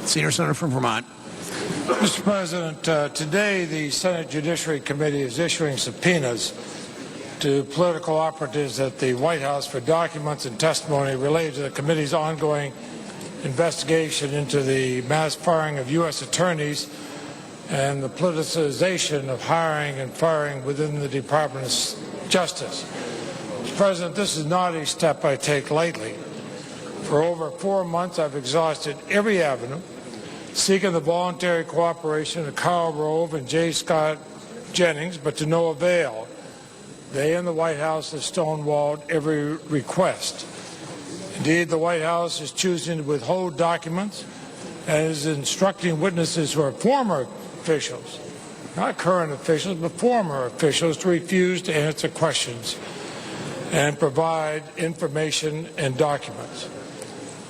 Senior Senator from Vermont. Mr. President, today the Senate Judiciary Committee is issuing subpoenas to political operatives at the White House for documents and testimony related to the committee's ongoing investigation into the mass firing of U.S. attorneys and the politicization of hiring and firing within the Department of Justice. Mr. President, this is not a step I take lightly. For over 4 months, I've exhausted every avenue, seeking the voluntary cooperation of Karl Rove and Jennings, but to no avail. They and the White House have stonewalled every request. Indeed, the White House is choosing to withhold documents and is instructing witnesses who are former officials, not current officials, but former officials, to refuse to answer questions and provide information and documents.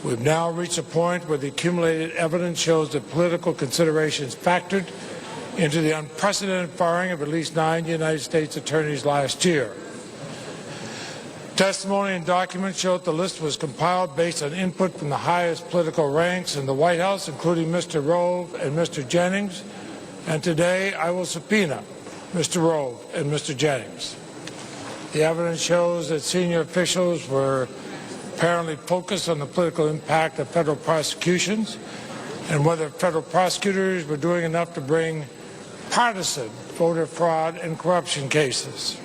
We've now reached a point where the accumulated evidence shows that political considerations factored into the unprecedented firing of at least 9 United States attorneys last year. Testimony and documents show that the list was compiled based on input from the highest political ranks in the White House, including Mr. Rove and Mr. Jennings, and today I will subpoena Mr. Rove and Mr. Jennings. The evidence shows that senior officials were apparently focused on the political impact of federal prosecutions and whether federal prosecutors were doing enough to bring partisan voter fraud and corruption cases.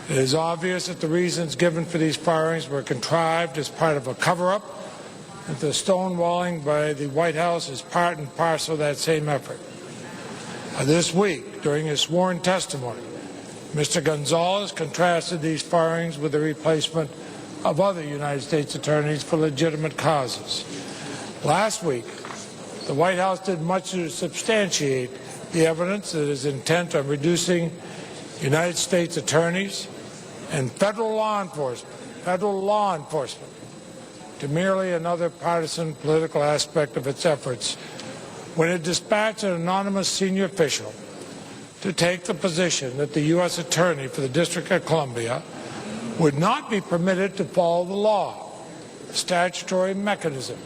It is obvious that the reasons given for these firings were contrived as part of a cover-up, and the stonewalling by the White House is part and parcel of that same effort. This week, during his sworn testimony, Mr. Gonzalez contrasted these firings with the replacement of other United States attorneys for legitimate causes. Last week, the White House did much to substantiate the evidence that is intent on reducing United States attorneys and federal law enforcement to merely another partisan political aspect of its efforts when it dispatched an anonymous senior official to take the position that the U.S. Attorney for the District of Columbia would not be permitted to follow the law, a statutory mechanism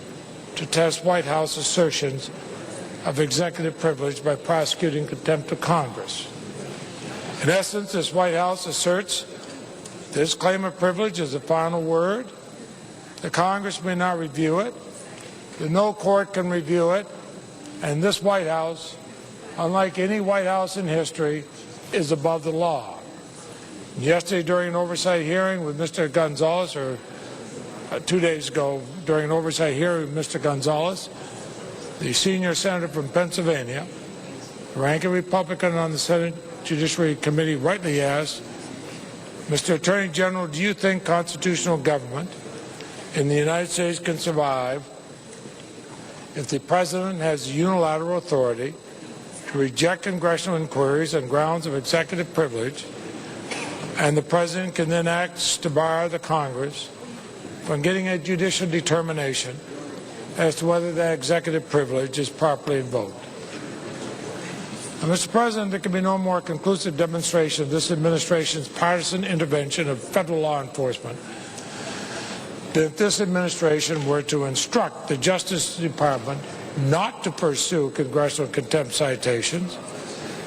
to test White House assertions of executive privilege by prosecuting contempt of Congress. In essence, this White House asserts this claim of privilege is the final word. The Congress may not review it. No court can review it. And this White House, unlike any White House in history, is above the law. Yesterday, during an oversight hearing with Mr. Gonzalez, or 2 days ago, during an oversight hearing with Mr. Gonzalez, the senior senator from Pennsylvania, the ranking Republican on the Senate Judiciary Committee, rightly asked, Mr. Attorney General, do you think constitutional government in the United States can survive if the President has unilateral authority to reject congressional inquiries on grounds of executive privilege, and the President can then act to bar the Congress from getting a judicial determination as to whether that executive privilege is properly invoked? Now, Mr. President, there can be no more conclusive demonstration of this administration's partisan intervention of federal law enforcement than if this administration were to instruct the Justice Department not to pursue congressional contempt citations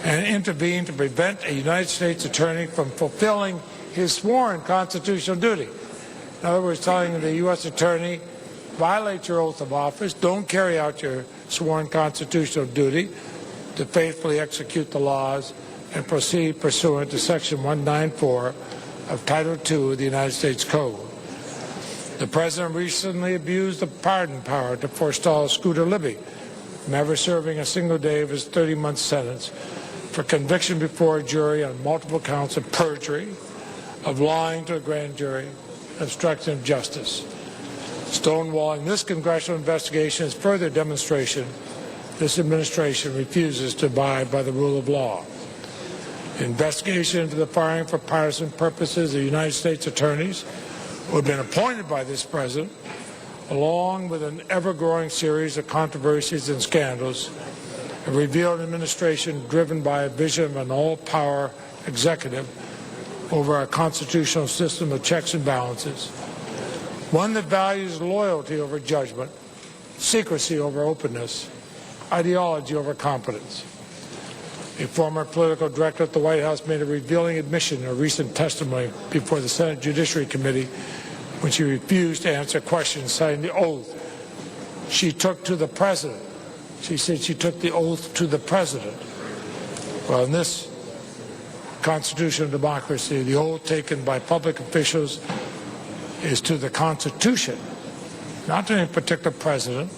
and intervene to prevent a United States attorney from fulfilling his sworn constitutional duty. In other words, telling the U.S. attorney, violate your oath of office, don't carry out your sworn constitutional duty to faithfully execute the laws and proceed pursuant to Section 194 of Title II of the United States Code. The President recently abused the pardon power to forestall Scooter Libby from ever serving a single day of his 30-month sentence for conviction before a jury on multiple counts of perjury, of lying to a grand jury, obstruction of justice. Stonewalling this congressional investigation is further demonstration this administration refuses to abide by the rule of law. The investigation into the firing for partisan purposes of United States attorneys who have been appointed by this President, along with an ever-growing series of controversies and scandals, have revealed an administration driven by a vision of an all-power executive over our constitutional system of checks and balances, one that values loyalty over judgment, secrecy over openness, ideology over competence. A former political director at the White House made a revealing admission in a recent testimony before the Senate Judiciary Committee when she refused to answer questions citing the oath she took to the president. She said she took the oath to the president. Well, in this constitutional democracy, the oath taken by public officials is to the Constitution, not to any particular president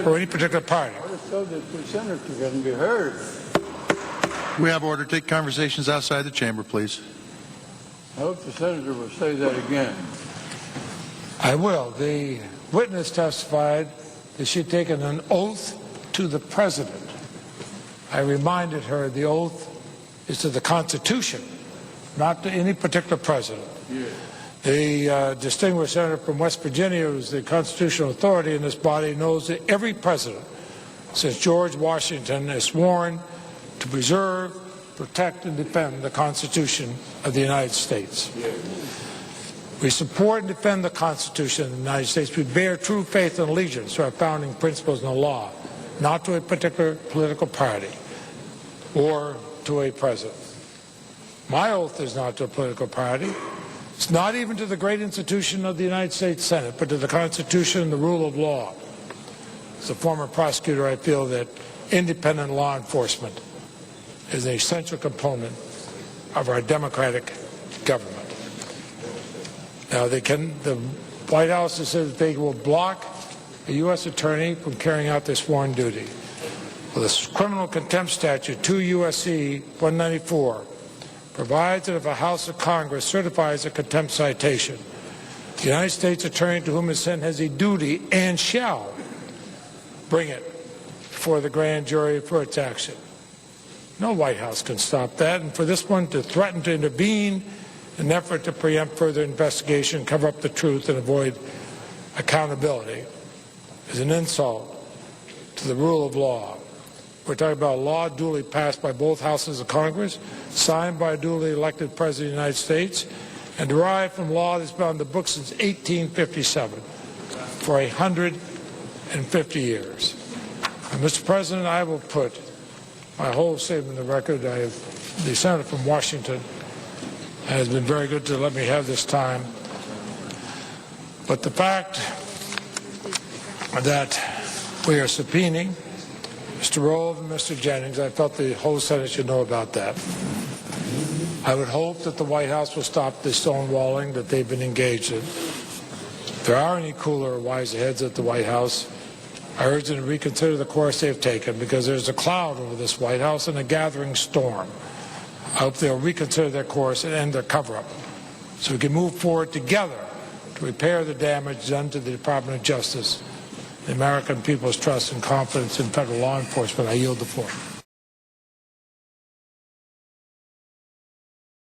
or any particular party. So that the senator can be heard. We have order. Take conversations outside the chamber, please. I hope the senator will say that again. I will. The witness testified that she had taken an oath to the president. I reminded her the oath is to the Constitution, not to any particular president. Yeah. The distinguished senator from West Virginia, who's the constitutional authority in this body, knows that every president since George Washington is sworn to preserve, protect, and defend the Constitution of the United States. Yeah. We support and defend the Constitution of the United States. We bear true faith and allegiance to our founding principles and the law, not to a particular political party or to a president. My oath is not to a political party. It's not even to the great institution of the United States Senate, but to the Constitution and the rule of law. As a former prosecutor, I feel that independent law enforcement is an essential component of our democratic government. Now, the White House has said that they will block a U.S. attorney from carrying out their sworn duty. Well, the criminal contempt statute 2 U.S.C. 194 provides that if a House of Congress certifies a contempt citation, the United States attorney to whom it's sent has a duty and shall bring it before the grand jury for its action. No White House can stop that, and for this one to threaten to intervene in an effort to preempt further investigation, cover up the truth, and avoid accountability is an insult to the rule of law. We're talking about a law duly passed by both houses of Congress, signed by a duly elected President of the United States, and derived from law that's been on the books since 1857 for 150 years. And Mr. President, I will put my whole statement in the record. The senator from Washington has been very good to let me have this time. But the fact that we are subpoenaing Mr. Rove and Mr. Jennings, I felt the whole Senate should know about that. I would hope that the White House will stop the stonewalling that they've been engaged in. If there are any cooler or wiser heads at the White House, I urge them to reconsider the course they've taken, because there's a cloud over this White House and a gathering storm. I hope they'll reconsider their course and end their cover-up so we can move forward together to repair the damage done to the Department of Justice, the American people's trust and confidence in federal law enforcement. I yield the floor.